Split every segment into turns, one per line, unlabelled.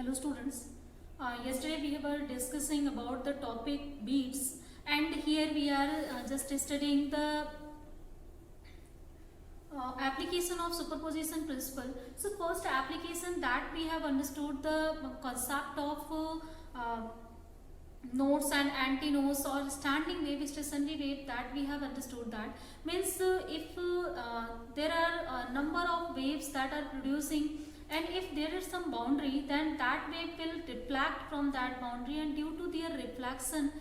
Hello students. Yesterday we were discussing about the topic beats, and here we are just studying the application of superposition principle. So first application that we have understood the concept of nodes and antinodes or standing wave, stationary wave, that we have understood. That means if there are a number of waves that are producing, and if there is some boundary, then that wave will reflect from that boundary, and due to their reflection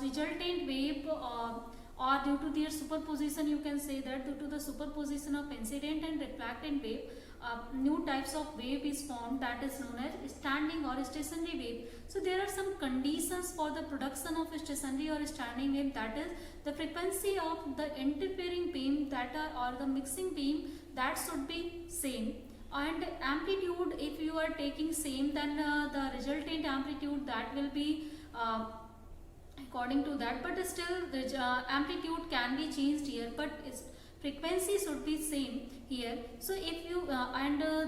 resultant wave or due to their superposition, you can say that due to the superposition of incident and reflectant wave, new types of wave is formed, that is known as standing or stationary wave. So there are some conditions for the production of stationary or standing wave, that is the frequency of the interfering beam that are or the mixing beam, that should be same, and amplitude, if you are taking same, then the resultant amplitude that will be according to that, but still the amplitude can be changed here, but frequency should be same here. So if you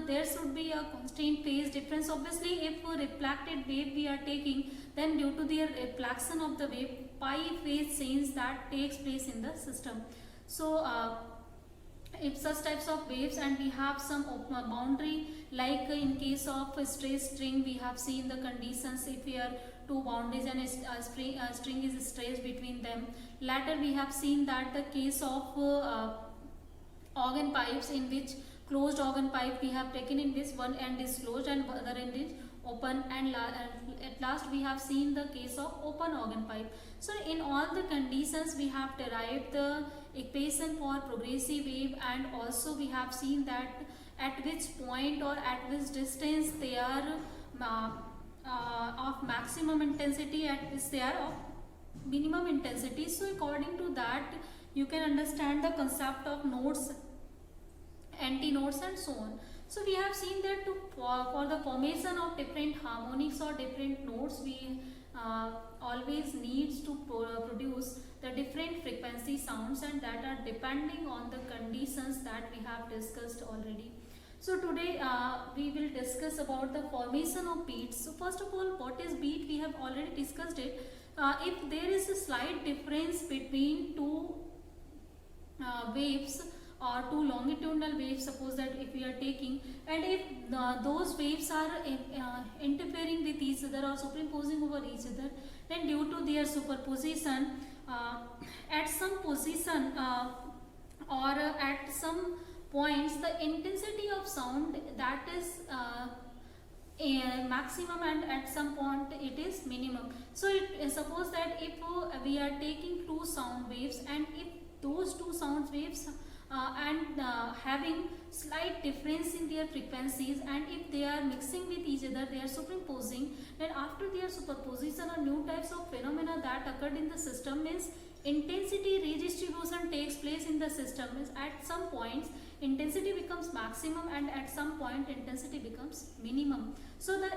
there should be a constant phase difference. Obviously if a reflected wave we are taking, then due to the reflection of the wave, pi phase change that takes place in the system. So if such types of waves, and we have some boundary, like in case of a stressed string, we have seen the conditions if we are two boundaries and a string is stressed between them. Later we have seen that the case of organ pipes, in which closed organ pipe we have taken, in which one end is closed and other end is open, and at last we have seen the case of open organ pipe. So in all the conditions we have derived the equation for progressive wave, and also we have seen that at which point or at which distance they are of maximum intensity, at which they are of minimum intensity. So according to that, you can understand the concept of nodes, antinodes, and so on. So we have seen that for the formation of different harmonics or different nodes, we always needs to produce the different frequency sounds, and that are depending on the conditions that we have discussed already. So today we will discuss about the formation of beats. So first of all, what is beat? We have already discussed it. If there is a slight difference between two waves or two longitudinal waves, suppose that if we are taking, and if those waves are interfering with each other or superimposing over each other, then due to their superposition, at some position or at some points, the intensity of sound, that is maximum, and at some point it is minimum. So suppose that if we are taking two sound waves, and if those two sound waves having slight difference in their frequencies, and if they are mixing with each other, they are superimposing, then after their superposition, or new types of phenomena that occurred in the system, means intensity redistribution takes place in the system. Means at some points intensity becomes maximum, and at some point intensity becomes minimum. So the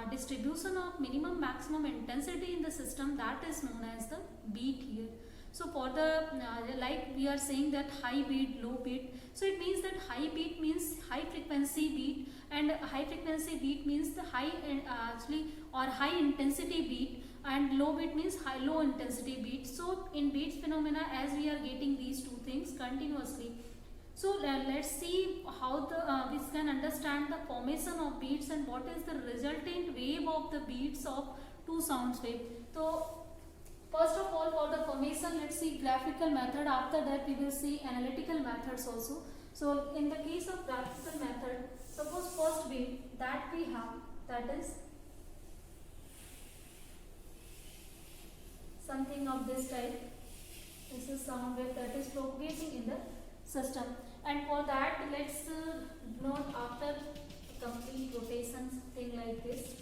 distribution of minimum maximum intensity in the system, that is known as the beat here. So for the like we are saying that high beat, low beat, so it means that high beat means high frequency beat, and high frequency beat means the high or high intensity beat, and low beat means low intensity beat. So in beats phenomena, as we are getting these two things continuously, so let's see how we can understand the formation of beats, and what is the resultant wave of the beats of two sounds wave. So first of all, for the formation, let's see graphical method. After that we will see analytical methods also. So in the case of graphical method, suppose first wave that we have, that is something of this type. This is sound wave that is propagating in the system, and for that let's note after complete rotation, something like this.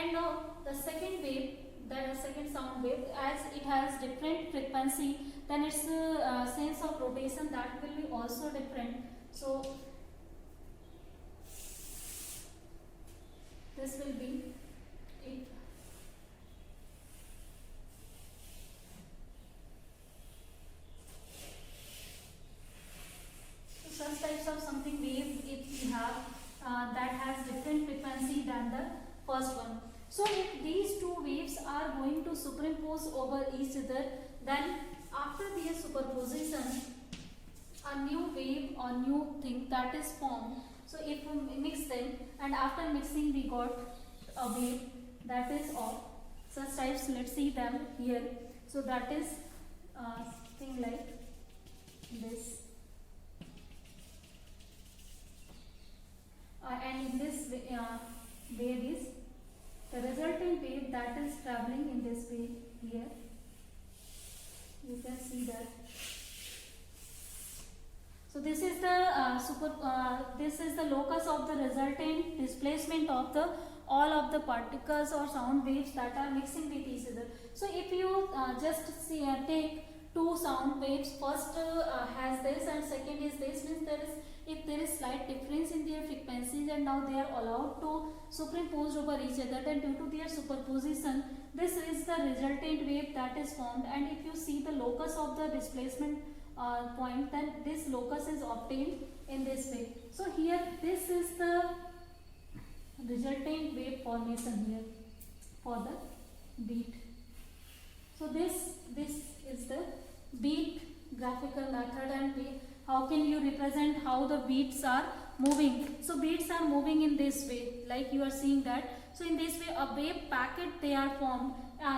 And now the second wave, the second sound wave, as it has different frequency, then its sense of rotation, that will be also different. So this will be it. So such types of something wave, if we have that first one. So if these two waves are going to superimpose over each other, then after their superposition, a new wave or new thing that is formed. So if we mix them, and after mixing we got a wave that is of such types. Let's see them here. So that is thing like this, and in this wave is the resultant wave that is traveling in this way here. You can see that. So this is the this is the locus of the resultant displacement of the all of the particles or sound waves that are mixing with each other. So if you just see take two sound waves, first has this and second is this, means if there is slight difference in their frequencies and now they are allowed to superimpose over each other, then due to their superposition, this is the resultant wave that is formed. And if you see the locus of the displacement point, then this locus is obtained in this way. So here this is the resultant wave formation here for the beat. So this is the beat graphical method, and how can you represent how the beats are moving. So beats are moving in this way, like you are seeing that. So in this way a wave packet they are formed.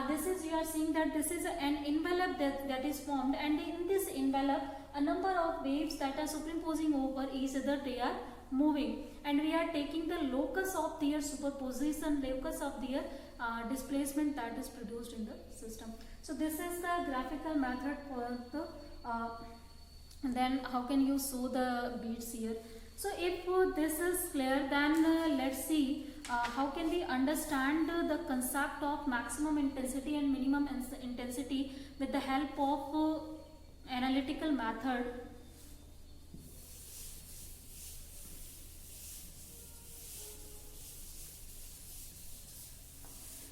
This is, you are seeing that this is an envelope that is formed, and in this envelope a number of waves that are superimposing over each other, they are moving, and we are taking the locus of their superposition, locus of their displacement that is produced in the system. So this is the graphical method for the then how can you show the beats here. So if this is clear, then let's see how can we understand the concept of maximum intensity and minimum intensity with the help of analytical method.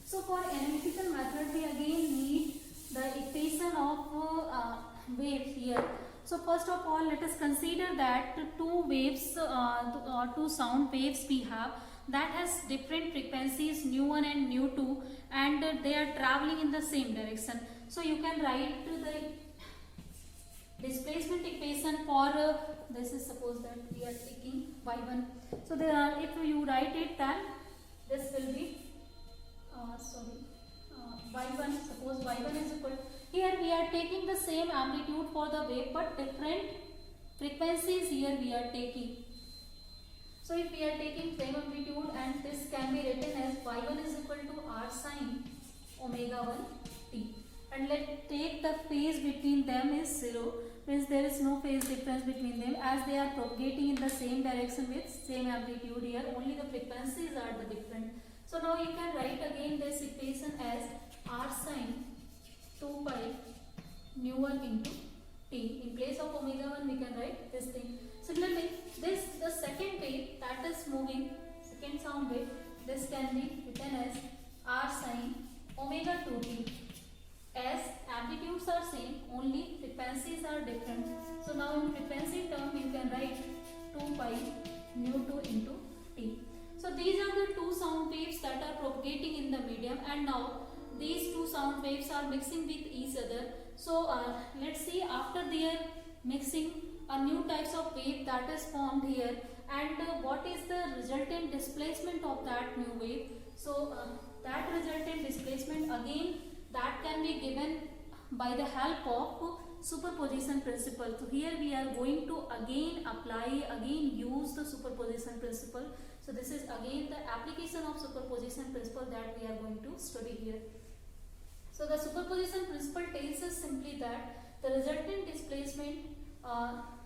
So for analytical method we again need the equation of wave here. So first of all, let us consider that two waves or two sound waves we have that has different frequencies nu1 and nu2, and they are traveling in the same direction. So you can write the displacement equation for this is, suppose that we are taking y1. So there are, if you write it, then this will be y1, suppose y1 is equal, here we are taking the same amplitude for the wave but different frequencies here we are taking. So if we are taking same amplitude, and this can be written as y1 is equal to r sine omega 1 t, and let take the phase between them is 0, means there is no phase difference between them as they are propagating in the same direction with same amplitude here, only the frequencies are the different. So now you can write again this equation as r sine 2 pi nu1 into t. In place of omega 1 we can write this thing. Similarly, this the second wave that is moving, second sound wave, this can be written as r sine omega 2t. As amplitudes are same, only frequencies are different. So now in frequency term you can write 2 pi nu2 into t. So these are the two sound waves that are propagating in the medium, and now these two sound waves are mixing with each other. So let's see, after their mixing, a new types of wave that is formed here, and what is the resultant displacement of that new wave. So that resultant displacement again that can be given by the help of superposition principle. So here we are going to again use the superposition principle. So this is again the application of superposition principle that we are going to study here. So the superposition principle tells us simply that the resultant displacement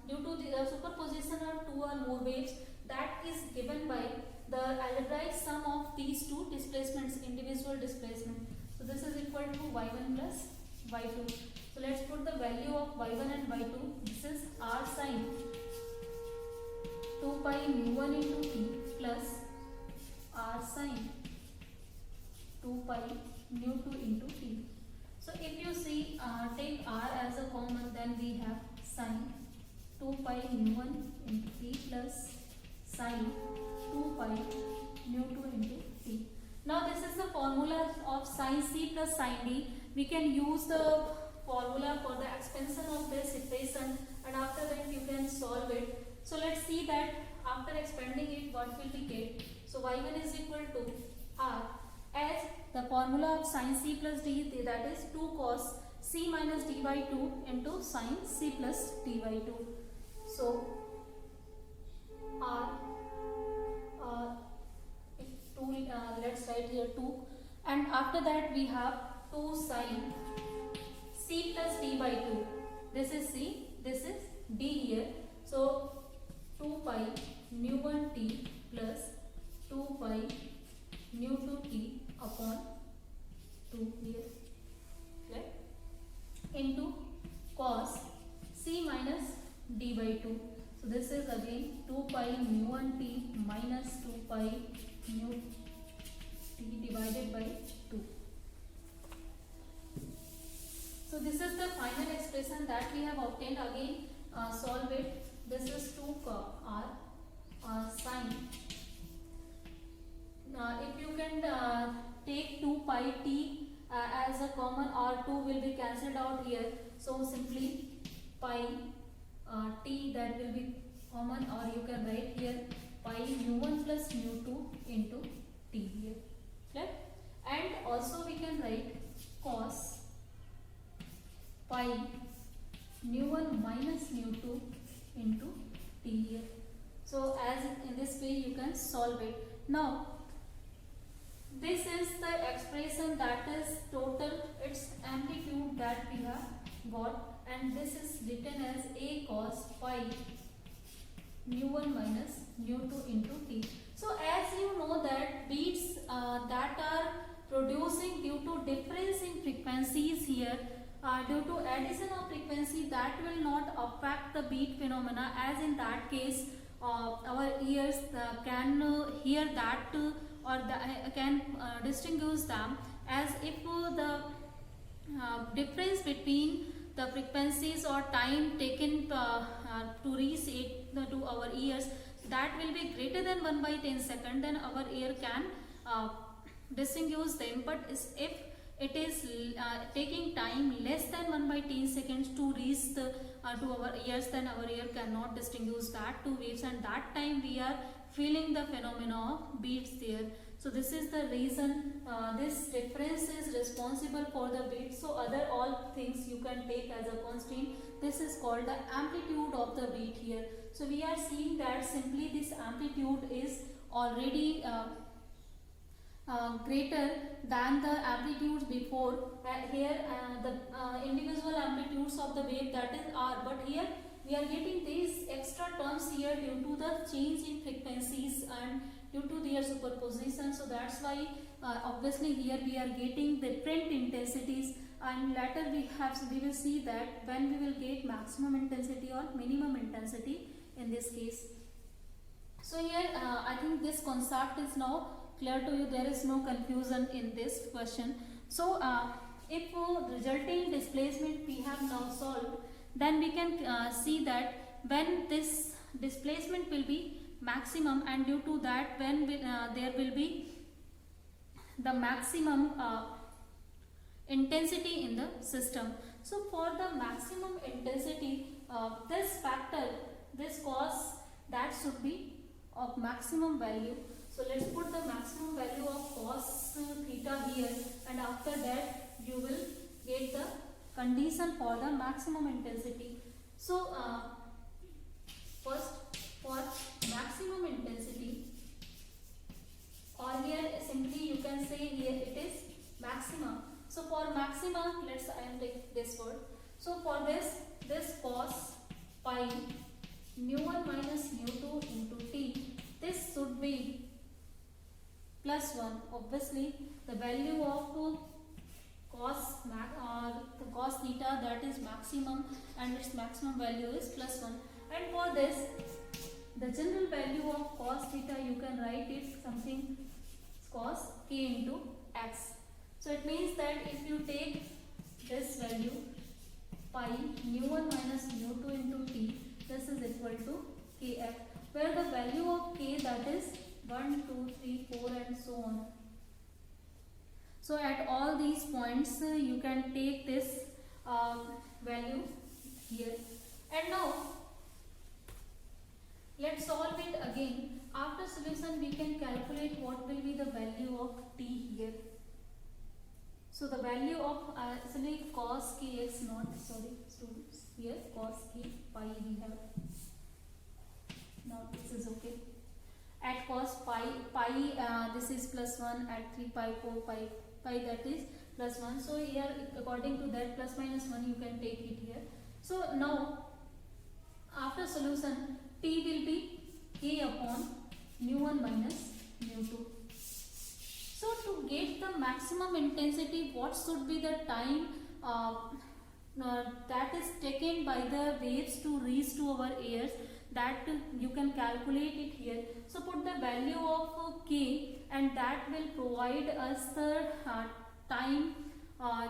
due to the superposition of two or more waves, that is given by the algebraic sum of these two displacements, individual displacement. So this is equal to y1 plus y2. So let's put the value of y1 and y2. This is r sine 2 pi nu1 into t plus r sine 2 pi nu2 into t. So if you see, take r as a common, then we have sine 2 pi nu1 into t plus sine 2 pi nu2 into t. Now this is the formula of sin C plus sin D. We can use the formula for the expansion of this equation, and after that you can solve it. So let's see that after expanding it what will we get. So y1 is equal to r as the formula of sin C plus D, that is 2 cos C minus D by 2 into sin C plus D by 2. So r let's write here 2, and after that we have 2 sin C plus D by 2. This is C, this is D here. So 2 pi nu 1 t plus 2 pi nu 2 t upon 2 here, right, into cos C minus D by 2. So this is again 2 pi nu 1 t minus 2 pi nu t divided by 2. So this is the final expression that we have obtained. Again solve it. This is 2 r sin. If you can take 2 pi t as a common, or 2 will be cancelled out here, so simply pi t that will be common, or you can write here pi nu 1 plus nu 2 into t here, right? And also we can write cos pi nu 1 minus nu 2 into t here. So as in this way you can solve it. Now this is the expression that is total, its amplitude that we have got, and this is written as a cos pi nu 1 minus nu 2 into t. So as you know that beats that are producing due to difference in frequencies here, due to addition of frequency, that will not affect the beat phenomena, as in that case our ears can hear that or can distinguish them, as if the difference between the frequencies or time taken to reach it to our ears, that will be greater than 1 by 10 second, then our ear can distinguish them. But if it is taking time less than 1 by 10 seconds to reach the, to our ears, then our ear cannot distinguish that two waves, and that time we are feeling the phenomena of beats there. So this is the reason this difference is responsible for the beat. So other all things you can take as a constant. This is called the amplitude of the beat here. So we are seeing that simply this amplitude is already greater than the amplitudes before. Here the individual amplitudes of the wave, that is r, but here we are getting these extra terms here due to the change in frequencies and due to their superposition. So that's why obviously here we are getting different intensities, and later we will see that when we will get maximum intensity or minimum intensity in this case. So here I think this concept is now clear to you. There is no confusion in this question. So if resulting displacement we have now solved, then we can see that when this displacement will be maximum, and due to that when there will be the maximum intensity in the system. So for the maximum intensity, this factor, this cos, that should be of maximum value. So let's put the maximum value of cos theta here, and after that you will get the condition for the maximum intensity. So first, for maximum intensity, or here simply you can say here it is maximum. So for maximum, I am taking this word. So for this cos pi nu 1 minus nu 2 into t, this should be plus 1. Obviously the value of cos the cos theta, that is maximum, and its maximum value is plus 1. And for this, the general value of cos theta, you can write it something cos k into x. So it means that if you take this value pi nu 1 minus nu 2 into t, this is equal to kf, where the value of k, that is 1, 2, 3, 4 and so on. So at all these points you can take this value here. And now let's solve it again. After solution we can calculate what will be the value of t here. So the value of actually cos kx, not sorry students, here cos k pi we have. Now this is okay. At cos pi this is plus 1, at 3 pi 4 pi that is plus 1. So here according to that plus minus 1 you can take it here. So now after solution t will be k upon mu 1 minus mu 2. So to get the maximum intensity, what should be the time that is taken by the waves to reach to our ears, that you can calculate it here. So put the value of k, and that will provide us the time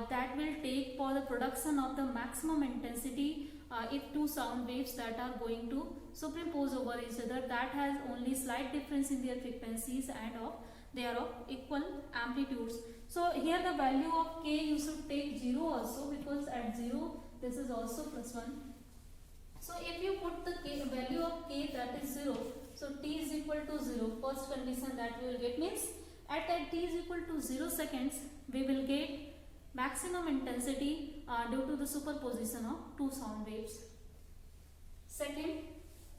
that will take for the production of the maximum intensity if two sound waves that are going to superimpose over each other, that has only slight difference in their frequencies and they are of equal amplitudes. So here the value of k you should take 0 also, because at 0 this is also plus 1. So if you put the value of k, that is 0, so t is equal to 0. First condition that we will get means at t is equal to 0 seconds we will get maximum intensity due to the superposition of two sound waves. Second,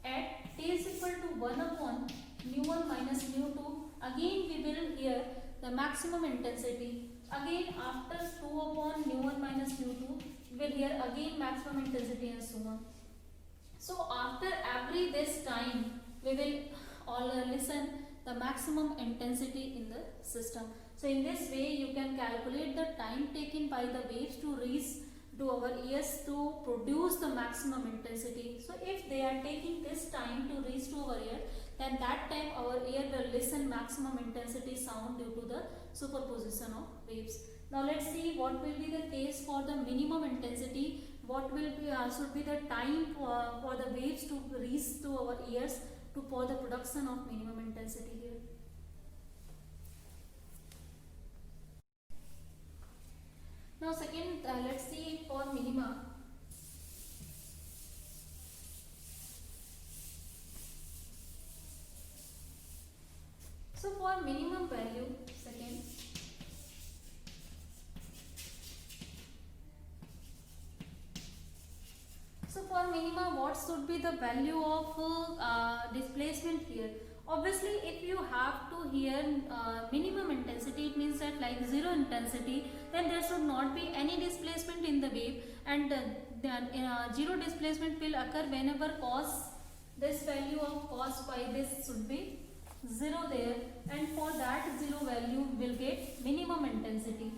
at t is equal to 1 upon mu 1 minus mu 2, again we will hear the maximum intensity. Again after 2 upon mu 1 minus mu 2 we will hear again maximum intensity and so on. So after every this time we will all listen the maximum intensity in the system. So in this way you can calculate the time taken by the waves to reach to our ears to produce the maximum intensity. So if they are taking this time to reach to our ear, then that time our ear will listen maximum intensity sound due to the superposition of waves. Now let's see what will be the case for the minimum intensity. What will be should be the time for the waves to reach to our ears for the production of minimum intensity here. Now second, let's see for minima. So for minimum value, second, so for minima, what should be the value of displacement here? Obviously, if you have to hear minimum intensity, it means that like 0 intensity, then there should not be any displacement in the wave, and then 0 displacement will occur whenever cos, this value of cos pi, this should be 0 there, and for that 0 value will get minimum intensity.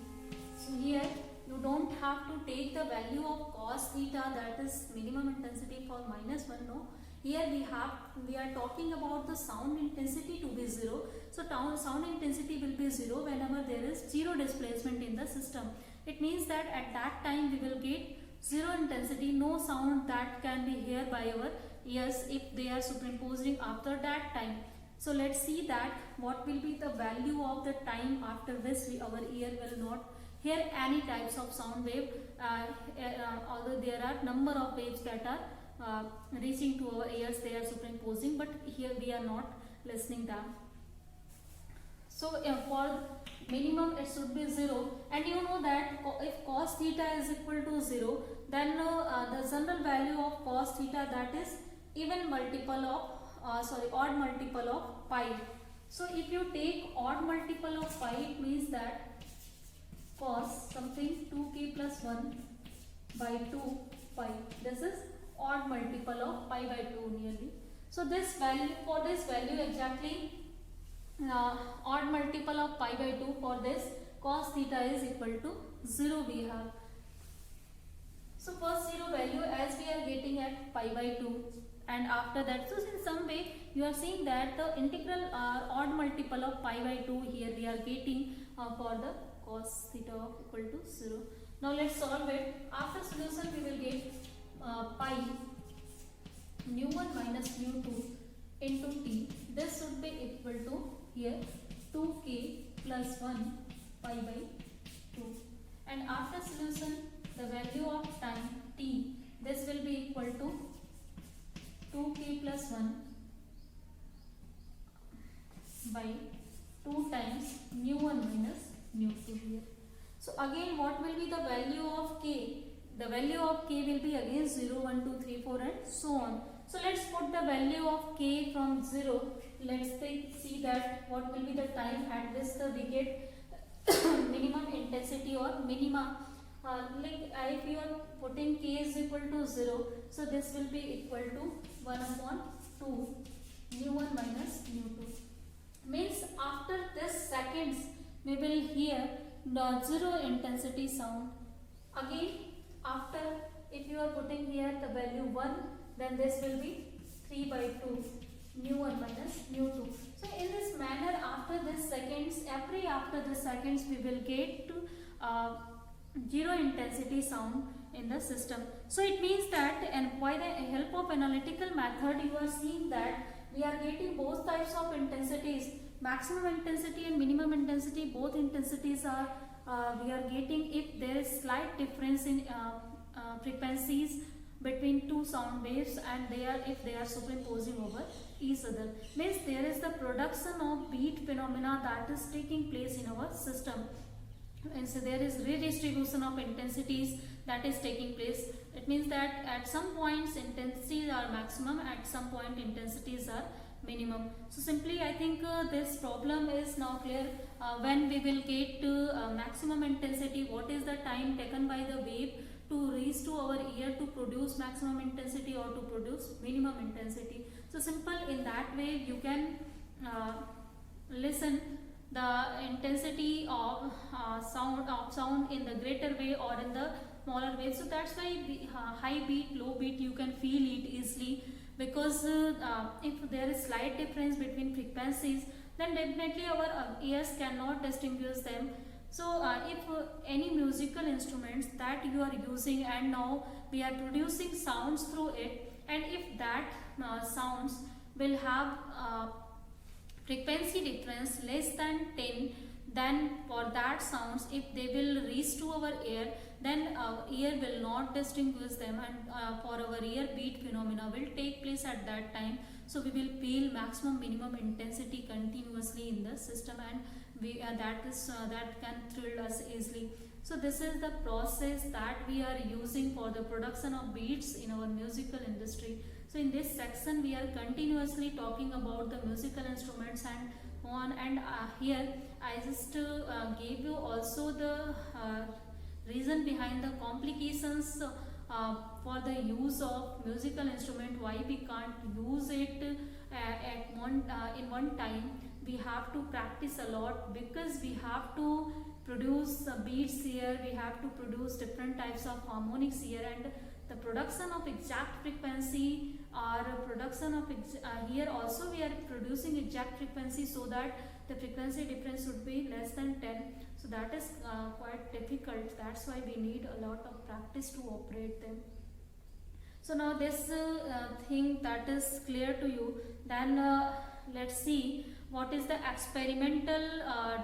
So here you don't have to take the value of cos theta, that is minimum intensity for minus 1, no. Here we are talking about the sound intensity to be 0. So sound intensity will be 0 whenever there is 0 displacement in the system. It means that at that time we will get 0 intensity, no sound that can be heard by our ears if they are superimposing after that time. So let's see that what will be the value of the time after this our ear will not hear any types of sound wave, although there are number of waves that are reaching to our ears, they are superimposing, but here we are not listening them. So for minimum it should be 0, and you know that if cos theta is equal to 0, then the general value of cos theta, that is even multiple of odd multiple of pi. So if you take odd multiple of pi, it means that cos something 2k plus 1 by 2 pi, this is odd multiple of pi by 2 nearly. So this value, for this value exactly odd multiple of pi by 2 for this cos theta is equal to 0 we have. So first 0 value as we are getting at pi by 2, and after that, so in some way you are seeing that the integral odd multiple of pi by 2 here we are getting for the cos theta of equal to 0. Now let's solve it. After solution we will get pi mu 1 minus mu 2 into t. This should be equal to here 2k plus 1 pi by and after solution the value of time t, this will be equal to 2k plus 1 by 2 times nu1 minus nu2 here. So again what will be the value of k? The value of k will be again 0, 1, 2, 3, 4 and so on. So let's put the value of k from 0. Let's see that what will be the time at which we get minimum intensity or minima. If you are putting k is equal to 0, so this will be equal to 1 upon 2 nu1 minus nu2. Means after this seconds we will hear the 0 intensity sound. Again after, if you are putting here the value 1, then this will be 3 by 2 nu1 minus nu2. So in this manner after this seconds, after the seconds we will get to 0 intensity sound in the system. So it means that, and by the help of analytical method you are seeing that we are getting both types of intensities, maximum intensity and minimum intensity. Both intensities are we are getting if there is slight difference in frequencies between two sound waves, and if they are superimposing over each other, means there is the production of beat phenomena that is taking place in our system, and so there is redistribution of intensities that is taking place. It means that at some points intensities are maximum, at some point intensities are minimum. So simply I think this problem is now clear. When we will get to maximum intensity, what is the time taken by the wave to reach to our ear to produce maximum intensity or to produce minimum intensity. So simple, in that way you can listen the intensity of sound in the greater way or in the smaller way. So that's why high beat, low beat, you can feel it easily, because if there is slight difference between frequencies, then definitely our ears cannot distinguish them. So if any musical instruments that you are using and now we are producing sounds through it, and if that sounds will have frequency difference less than 10, then for that sounds, if they will reach to our ear, then our ear will not distinguish them, and for our ear beat phenomena will take place at that time. So we will feel maximum minimum intensity continuously in the system, and that can thrill us easily. So this is the process that we are using for the production of beats in our musical industry. So in this section we are continuously talking about the musical instruments and on, and here I just gave you also the reason behind the complications for the use of musical instrument, why we can't use it in one time. We have to practice a lot, because we have to produce beats here, we have to produce different types of harmonics here, and the production of exact frequency or production of here also we are producing exact frequency, so that the frequency difference should be less than 10. So that is quite difficult. That's why we need a lot of practice to operate them. So now this thing that is clear to you, then let's see what is the experimental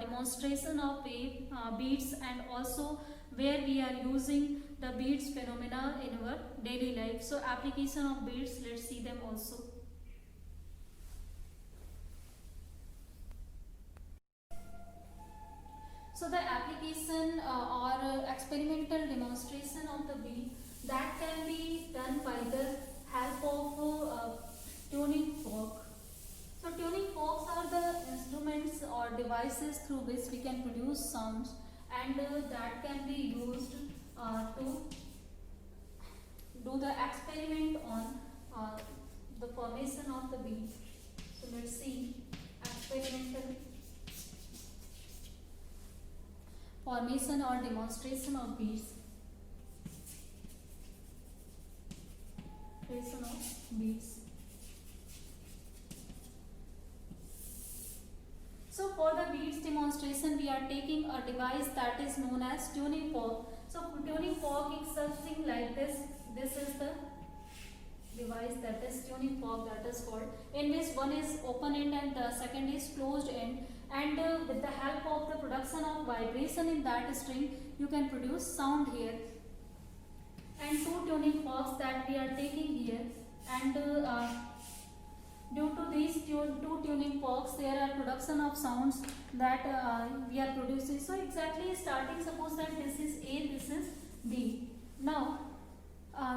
demonstration of wave beats, and also where we are using the beats phenomena in our daily life. So application of beats, let's see them also. So the application or experimental demonstration of the beat, that can be done by the help of tuning fork. So tuning forks are the instruments or devices through which we can produce sounds, and that can be used to do the experiment on the formation of the beat. So let's see experimental formation or demonstration of beats. Creation of beats. So for the beats demonstration, we are taking a device that is known as tuning fork. So tuning fork is something like this. This is the device, that is tuning fork, that is called, in which one is open end and the second is closed end, and with the help of the production of vibration in that string, you can produce sound here. And two tuning forks that we are taking here, and due to these two tuning forks, there are production of sounds that we are producing. So exactly starting, suppose that this is A, this is B. Now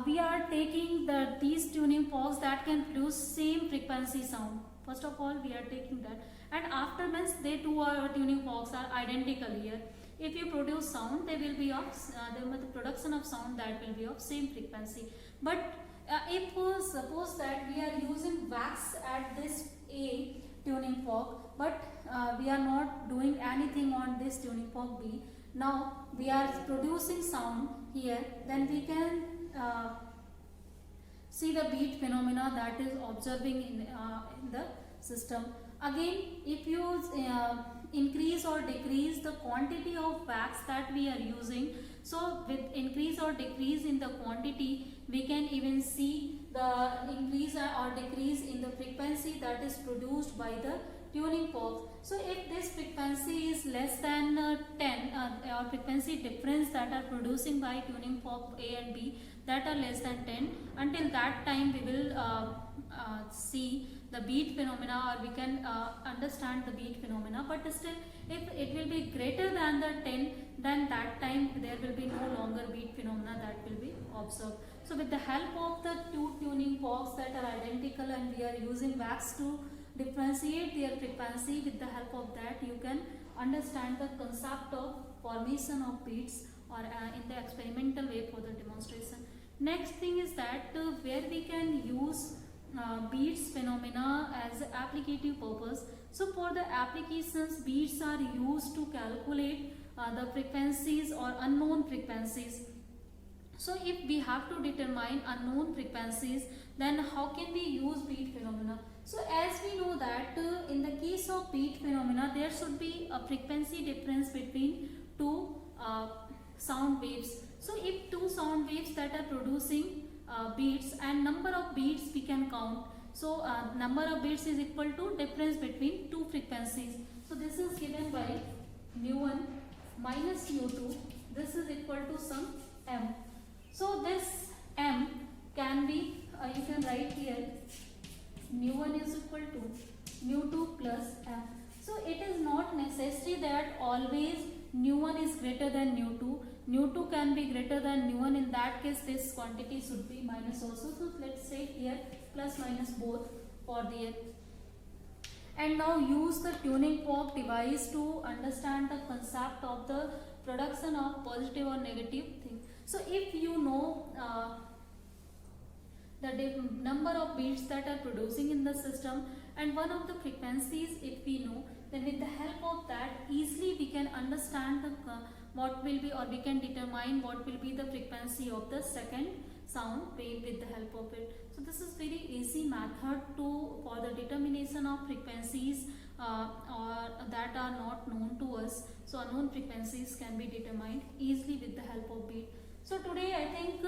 we are taking these tuning forks that can produce same frequency sound. First of all, we are taking that, and after means they two are tuning forks are identical here. If you produce sound, they will be of the production of sound that will be of same frequency. But if suppose that we are using wax at this A tuning fork, but we are not doing anything on this tuning fork B. Now we are producing sound here, then we can see the beat phenomena that is observing in the system. Again, if you increase or decrease the quantity of wax that we are using, so with increase or decrease in the quantity, we can even see the increase or decrease in the frequency that is produced by the tuning fork. So if this frequency is less than 10 or frequency difference that are producing by tuning fork A and B that are less than 10, until that time we will see the beat phenomena, or we can understand the beat phenomena. But still, if it will be greater than the 10, then that time there will be no longer beat phenomena that will be observed. So with the help of the two tuning forks that are identical, and we are using wax to differentiate their frequency, with the help of that you can understand the concept of formation of beats, or in the experimental way for the demonstration. Next thing is that where we can use beats phenomena as applicative purpose. So for the applications, beats are used to calculate the frequencies or unknown frequencies. So if we have to determine unknown frequencies, then how can we use beat phenomena? So as we know that in the case of beat phenomena, there should be a frequency difference between two sound waves. So if two sound waves that are producing beats, and number of beats we can count. So number of beats is equal to difference between two frequencies. So this is given by mu1 minus mu2. This is equal to some m. So this m can be, you can write here, mu1 is equal to mu2 plus m. So it is not necessary that always mu1 is greater than mu2. mu2 can be greater than mu1. In that case, this quantity should be minus also. So let's say here plus minus both for the. And now use the tuning fork device to understand the concept of the production of positive or negative thing. So if you know the number of beats that are producing in the system, and one of the frequencies if we know, then with the help of that easily we can understand the what will be, or we can determine what will be the frequency of the second sound wave with the help of it. So this is very easy method for the determination of frequencies or that are not known to us. So unknown frequencies can be determined easily with the help of beat. So today I think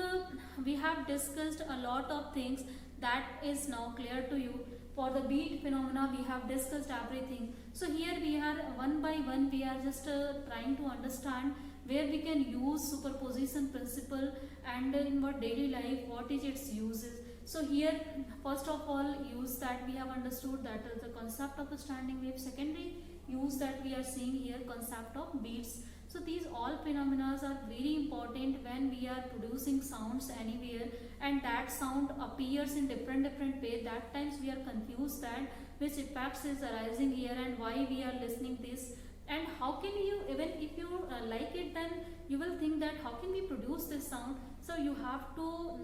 we have discussed a lot of things that is now clear to you. For the beat phenomena, we have discussed everything. So here we are one by one, we are just trying to understand where we can use superposition principle, and in our daily life what is its uses. So here first of all use that we have understood, that is the concept of a standing wave. Secondly use that we are seeing here, concept of beats. So these all phenomena are very important when we are producing sounds anywhere, and that sound appears in different way. That times we are confused that which effects is arising here and why we are listening this, and how can you, even if you like it, then you will think that how can we produce this sound. So you have to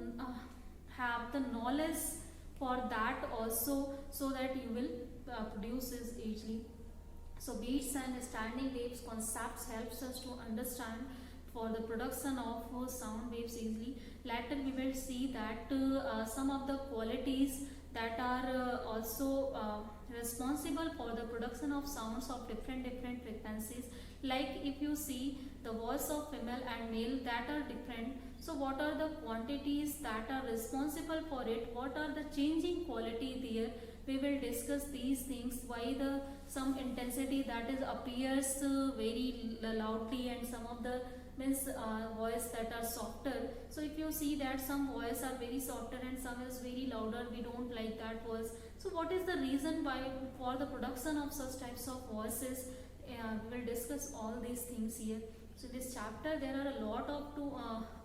have the knowledge for that also, so that you will produce this easily. So beats and standing waves concepts helps us to understand for the production of sound waves easily. Later we will see that some of the qualities that are also responsible for the production of sounds of different frequencies. Like if you see the voice of female and male that are different, so what are the quantities that are responsible for it, what are the changing quality there, we will discuss these things, why the some intensity that is appears very loudly, and some of the means voice that are softer. So if you see that some voice are very softer and some is very louder, we don't like that voice. So what is the reason why for the production of such types of voices? We will discuss all these things here. So this chapter there are a lot of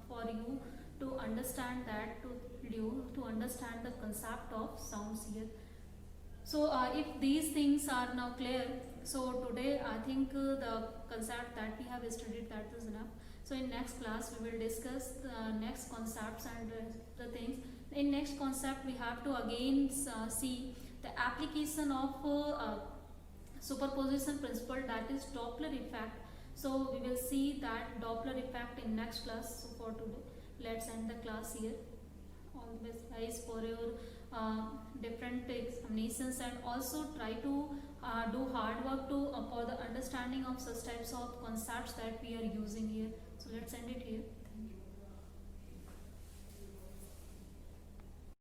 for you to understand that, to you to understand the concept of sounds here. So if these things are now clear, so today I think the concept that we have studied, that is enough. So in next class we will discuss the next concepts and the things. In next concept we have to again see the application of superposition principle, that is Doppler effect. So we will see that Doppler effect in next class. So for today let's end the class here. All the best guys for your different examinations, and also try to do hard work to for the understanding of such types of concepts that we are using here. So let's end it here. Thank you.